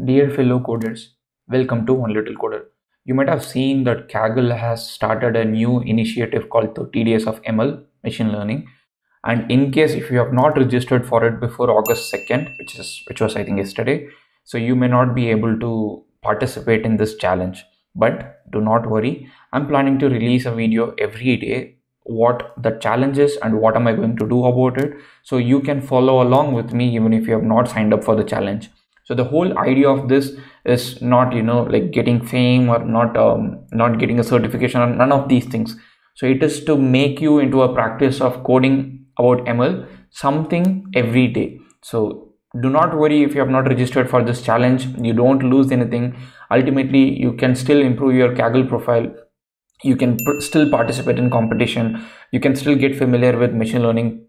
Dear fellow coders, welcome to One Little Coder. You might have seen that Kaggle has started a new initiative called 30 Days of ML, Machine Learning. And in case if you have not registered for it before August 2nd, which was I think yesterday, so you may not be able to participate in this challenge. But do not worry, I'm planning to release a video every day what the challenge is and what am I going to do about it, so you can follow along with me even if you have not signed up for the challenge. So the whole idea of this is not like getting fame or not getting a certification or none of these things. So it is to make you into a practice of coding about ML something every day. So do not worry if you have not registered for this challenge. You don't lose anything. Ultimately you can still improve your Kaggle profile. You can still participate in competition. You can still get familiar with machine learning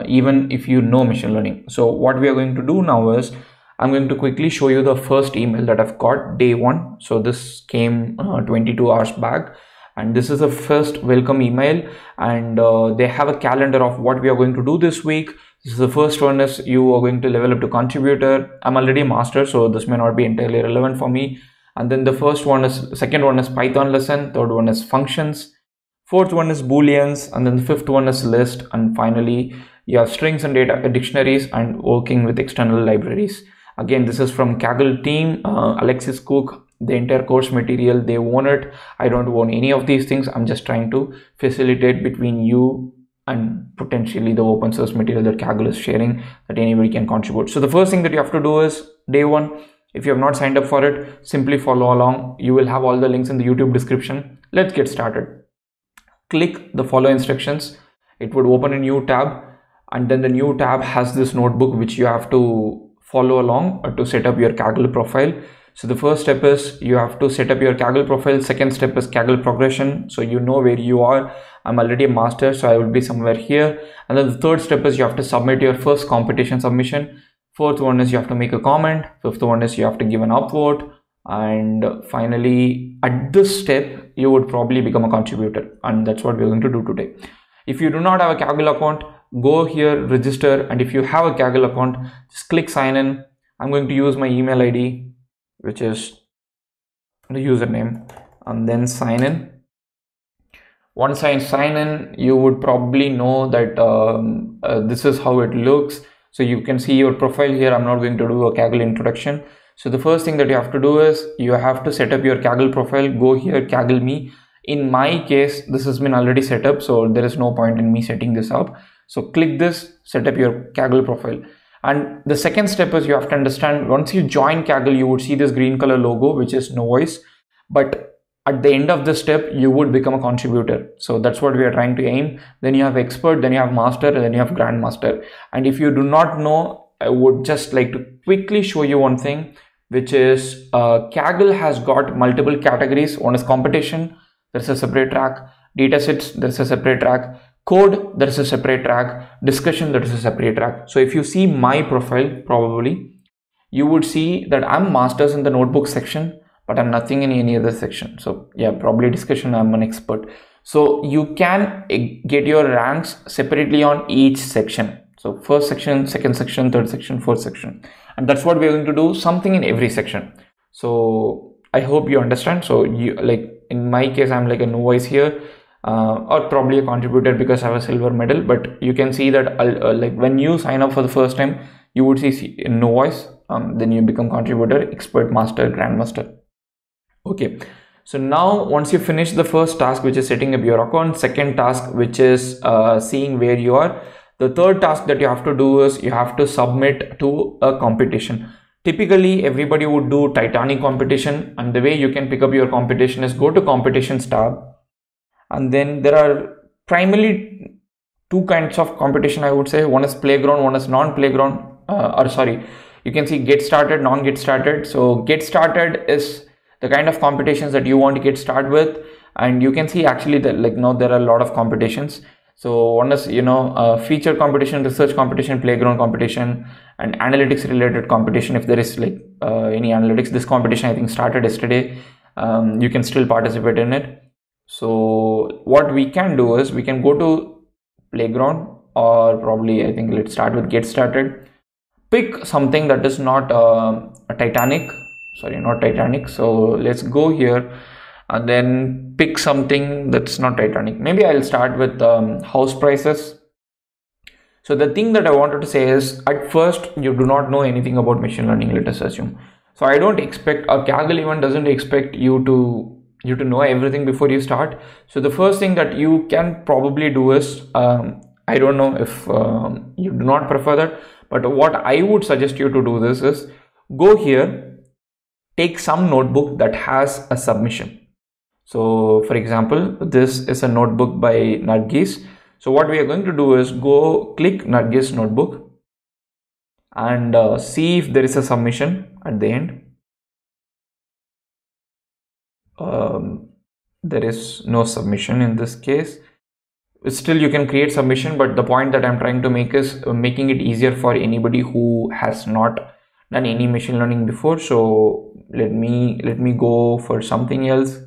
even if you know machine learning. So what we are going to do now is I'm going to quickly show you the first email that I've got day one. So this came 22 hours back, and this is the first welcome email, and they have a calendar of what we are going to do this week. This is the first one is you are going to level up to contributor. I'm already a master, so this may not be entirely relevant for me. And then the second one is Python lesson, third one is functions, fourth one is booleans, and then the fifth one is list, and finally you have strings and data dictionaries and working with external libraries. Again, this is from Kaggle team, Alexis Cook, the entire course material, they own it. I don't own any of these things. I'm just trying to facilitate between you and potentially the open source material that Kaggle is sharing, that anybody can contribute. So the first thing that you have to do is day one, if you have not signed up for it, simply follow along. You will have all the links in the YouTube description. Let's get started. Click the follow instructions. It would open a new tab, and then the new tab has this notebook which you have to follow along to set up your Kaggle profile. So the first step is you have to set up your Kaggle profile. Second step is Kaggle progression, so you know where you are. I'm already a master, so I will be somewhere here. And then the third step is you have to submit your first competition submission. Fourth one is you have to make a comment. Fifth one is you have to give an upvote. And finally, at this step, you would probably become a contributor, and that's what we're going to do today. If you do not have a Kaggle account, go here, register, and if you have a Kaggle account, just click sign in. I'm going to use my email ID, which is the username, and then sign in. Once I sign in, you would probably know that this is how it looks. So you can see your profile here. I'm not going to do a Kaggle introduction. So the first thing that you have to do is you have to set up your Kaggle profile. Go here, Kaggle me. In my case, this has been already set up, so there is no point in me setting this up. So click this, set up your Kaggle profile. And the second step is you have to understand, once you join Kaggle, you would see this green color logo, which is no voice. But at the end of this step, you would become a contributor. So that's what we are trying to aim. Then you have expert, then you have master, and then you have grandmaster. And if you do not know, I would just like to quickly show you one thing, which is Kaggle has got multiple categories. One is competition, there's a separate track. Datasets, there's a separate track. Code, there's a separate track. Discussion, there is a separate track. So if you see my profile, probably you would see that I'm masters in the notebook section, but I'm nothing in any other section. So yeah, probably discussion, I'm an expert. So you can get your ranks separately on each section. So first section, second section, third section, fourth section, and that's what we're going to do, something in every section. So I hope you understand. So you, like in my case, I'm like a no voice here, or probably a contributor because I have a silver medal. But you can see that like when you sign up for the first time, you would see no voice, then you become contributor, expert, master, grandmaster. Okay, so now once you finish the first task, which is setting up your account, second task, which is seeing where you are, the third task that you have to do is you have to submit to a competition. Typically everybody would do Titanic competition, and the way you can pick up your competition is go to competitions tab, and then there are primarily two kinds of competition, I would say. One is playground, one is non-playground, or sorry, you can see get started, non-get started. So get started is the kind of competitions that you want to get started with, and you can see actually that like now there are a lot of competitions. So one is feature competition, research competition, playground competition, and analytics related competition. If there is like any analytics, this competition I think started yesterday. You can still participate in it. So what we can do is we can go to playground, or probably I think let's start with get started. Pick something that is not a Titanic, sorry, not Titanic. So let's go here and then pick something that's not Titanic. Maybe I'll start with house prices. So the thing that I wanted to say is, at first you do not know anything about machine learning, let us assume. So I don't expect, a Kaggle even doesn't expect you to know everything before you start. So the first thing that you can probably do is, I don't know if you do not prefer that, but what I would suggest you to do this is, go here, take some notebook that has a submission. So for example, this is a notebook by Nargis. So what we are going to do is go click Nargis notebook and see if there is a submission at the end. There is no submission in this case. Still you can create submission, but the point that I'm trying to make is making it easier for anybody who has not done any machine learning before. So let me go for something else.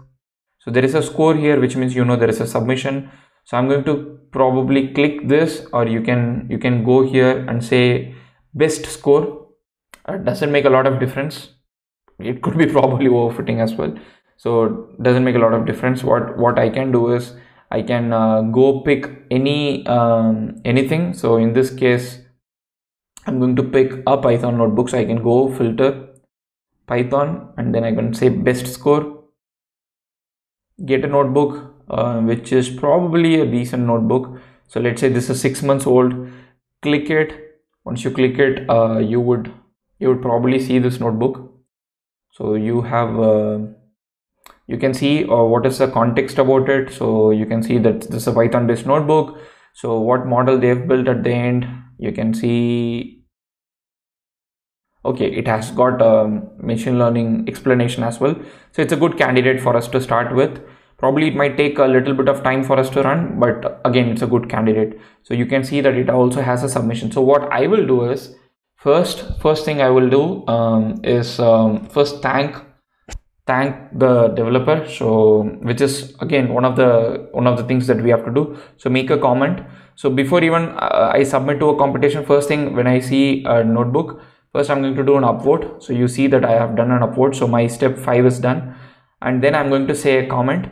So there is a score here, which means there is a submission. So I'm going to probably click this, or you can go here and say best score. It doesn't make a lot of difference. It could be probably overfitting as well. So it doesn't make a lot of difference. What I can do is I can go pick anything. So in this case, I'm going to pick a Python notebook. So I can go filter Python and then I can say best score. Get a notebook which is probably a decent notebook. So let's say this is 6 months old. Click it. Once you click it, you would probably see this notebook. So you have you can see what is the context about it. So you can see that this is a Python based notebook. So what model they've built at the end, you can see, okay, it has got a machine learning explanation as well. So it's a good candidate for us to start with. Probably it might take a little bit of time for us to run, but again, it's a good candidate. So you can see that it also has a submission. So what I will do is, first thing I will do is first thank the developer. So which is again one of the things that we have to do. So make a comment. So before even I submit to a competition, first thing when I see a notebook, first I'm going to do an upvote. So you see that I have done an upvote. So my step 5 is done, and then I'm going to say a comment.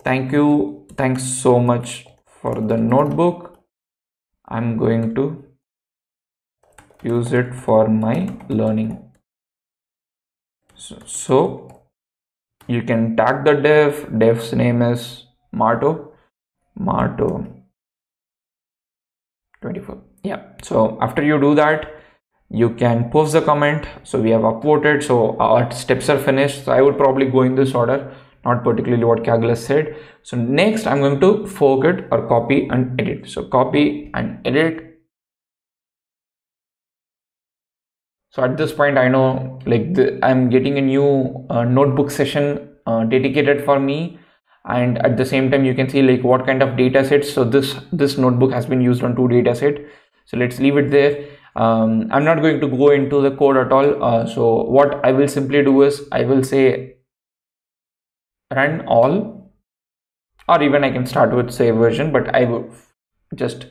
Thanks so much for the notebook. I'm going to use it for my learning. So you can tag the dev's name is Marto 24. Yeah, so after you do that, you can post the comment. So we have upvoted, so our steps are finished. So I would probably go in this order, not particularly what Kaggle has said. So next I'm going to forget or copy and edit. So copy and edit. So at this point, I know I'm getting a new notebook session dedicated for me, and at the same time you can see what kind of data sets. So this notebook has been used on 2 data set. So let's leave it there. I'm not going to go into the code at all. So what I will simply do is I will say run all, or even I can start with save version, but I will just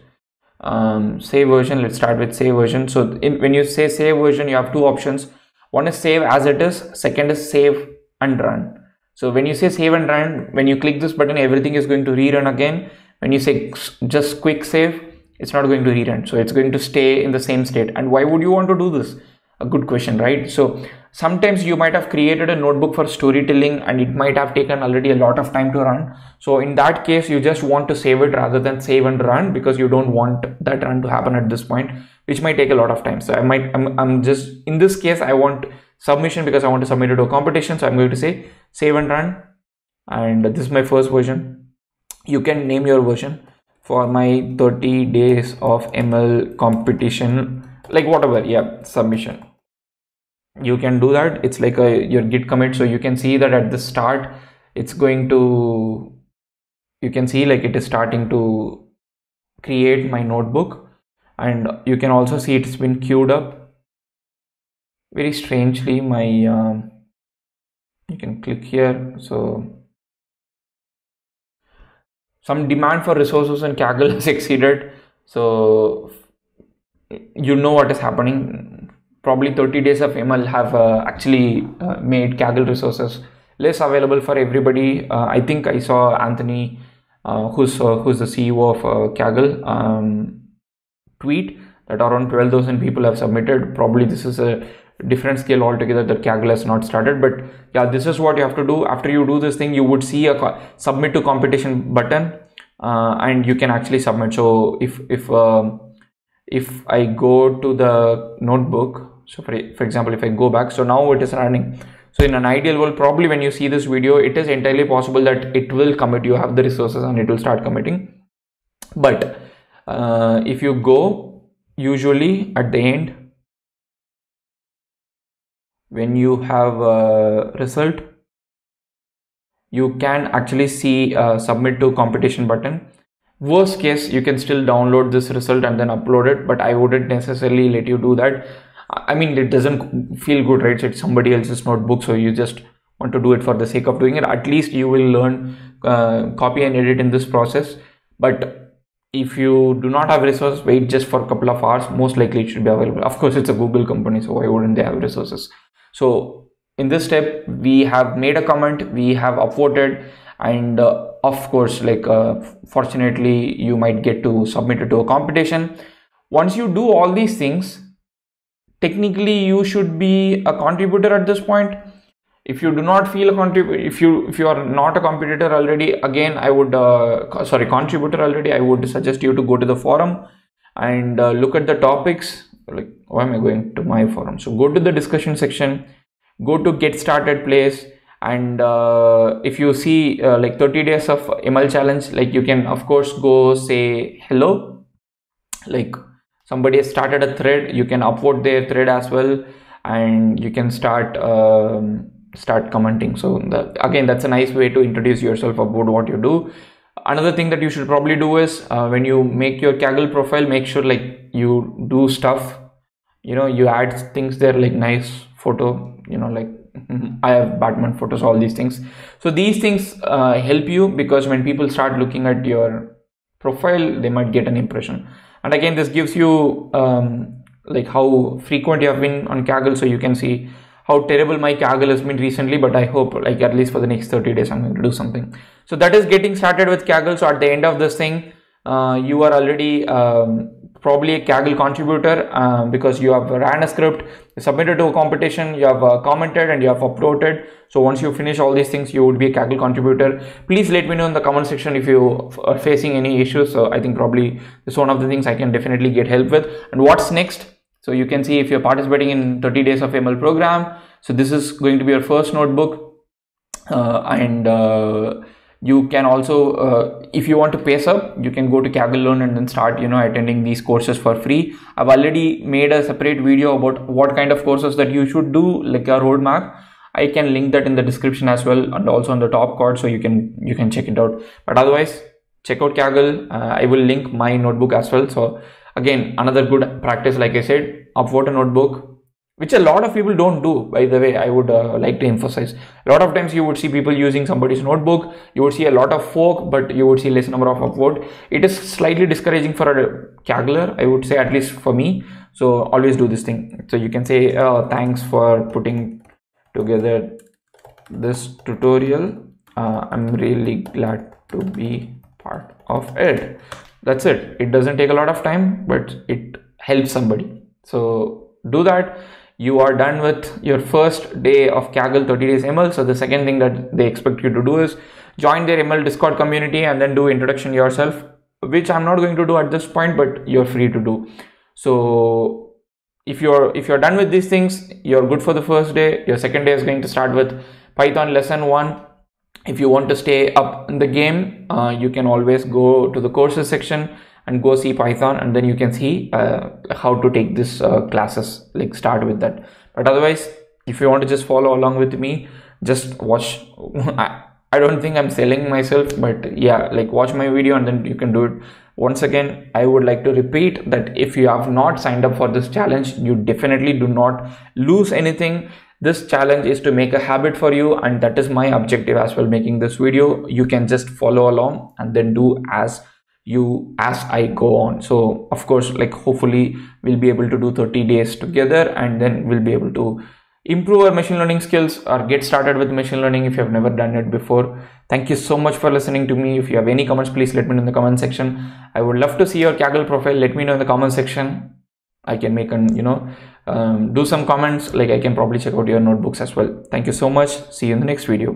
save version. Let's start with save version. So when you say save version, you have 2 options. One is save as it is, second is save and run. So when you say save and run, when you click this button, everything is going to rerun again. When you say just quick save, it's not going to rerun. So it's going to stay in the same state. And why would you want to do this? A good question, right? So sometimes you might have created a notebook for storytelling and it might have taken already a lot of time to run. So in that case, you just want to save it rather than save and run, because you don't want that run to happen at this point, which might take a lot of time. So I'm just, in this case, I want submission because I want to submit it to a competition. So I'm going to say save and run. And this is my first version. You can name your version. For my 30 days of ML competition, whatever, yeah, submission. You can do that. It's like your git commit. So you can see that at the start, it's going to, you can see it is starting to create my notebook, and you can also see it's been queued up. Very strangely, my you can click here. So some demand for resources in Kaggle has exceeded. So you know what is happening. probably 30 days of ML have actually made Kaggle resources less available for everybody. I think I saw Anthony, who's the CEO of Kaggle, tweet that around 12,000 people have submitted. Probably this is a different scale altogether that Kaggle has not started, but yeah, this is what you have to do. After you do this thing, you would see a submit to competition button, and you can actually submit. So if I go to the notebook, so for example, if I go back, so now it is running. So in an ideal world, probably when you see this video, it is entirely possible that it will commit. You have the resources and it will start committing. But if you go, usually at the end, when you have a result, you can actually see submit to competition button. Worst case, you can still download this result and then upload it, but I wouldn't necessarily let you do that. I mean, it doesn't feel good, right? It's somebody else's notebook, so you just want to do it for the sake of doing it. At least you will learn copy and edit in this process. But if you do not have resources, wait just for a couple of hours. Most likely it should be available. Of course, it's a Google company, so why wouldn't they have resources? So in this step, we have made a comment, we have upvoted, and of course, like fortunately, you might get to submit it to a competition. Once you do all these things, technically you should be a contributor at this point. If you do not feel a contributor, if you are not a competitor already, again I would contributor already, I would suggest you to go to the forum and look at the topics. Like, why am I going to my forum? So go to the discussion section, go to get started place, and if you see like 30 days of ML challenge, like you can of course go say hello. Like somebody has started a thread, you can upvote their thread as well, and you can start commenting. So again, that's a nice way to introduce yourself about what you do. Another thing that you should probably do is when you make your Kaggle profile, make sure like you do stuff, you know, you add things there like nice photo, you know, like I have Batman photos, all these things. So these things help you, because when people start looking at your profile, they might get an impression. And again, this gives you like how frequent you have been on Kaggle, so you can see how terrible my Kaggle has been recently. But I hope like at least for the next 30 days I'm going to do something. So that is getting started with Kaggle. So at the end of this thing, you are already probably a Kaggle contributor because you have ran a script, submitted to a competition, you have commented, and you have uploaded. So once you finish all these things, you would be a Kaggle contributor. Please let me know in the comment section if you are facing any issues. So I think probably this is one of the things I can definitely get help with. And what's next? So you can see if you're participating in 30 days of ML program. So this is going to be your first notebook, you can also, if you want to pace up, you can go to Kaggle Learn and then start, you know, attending these courses for free. I've already made a separate video about what kind of courses that you should do, like a roadmap. I can link that in the description as well, and also on the top card, so you can check it out. But otherwise, check out Kaggle. I will link my notebook as well. So again, another good practice, like I said, upvote a notebook, which a lot of people don't do, by the way. I would like to emphasize. A lot of times you would see people using somebody's notebook, you would see a lot of fork, but you would see less number of upvote. It is slightly discouraging for a Kaggler, I would say, at least for me. So always do this thing. So you can say, thanks for putting together this tutorial. I'm really glad to be part of it. That's it. It doesn't take a lot of time, but it helps somebody. So do that. You are done with your first day of Kaggle 30 days ML. So the second thing that they expect you to do is join their ML Discord community and then do introduction yourself, which I'm not going to do at this point, but you're free to do. So if you're done with these things, you're good for the first day. Your second day is going to start with Python lesson 1. If you want to stay up in the game, you can always go to the courses section and go see Python, and then you can see how to take this classes, like start with that. But otherwise, if you want to just follow along with me, just watch. I don't think I'm selling myself, but yeah, like watch my video and then you can do it. Once again, I would like to repeat that if you have not signed up for this challenge, you definitely do not lose anything. This challenge is to make a habit for you, and that is my objective as well, making this video. You can just follow along and then do as you as I go on. So of course, like hopefully we'll be able to do 30 days together, and then we'll be able to improve our machine learning skills or get started with machine learning if you have never done it before. Thank you so much for listening to me. If you have any comments, please let me know in the comment section. I would love to see your Kaggle profile. Let me know in the comment section. I can make an, do some comments, like I can probably check out your notebooks as well. Thank you so much. See you in the next video.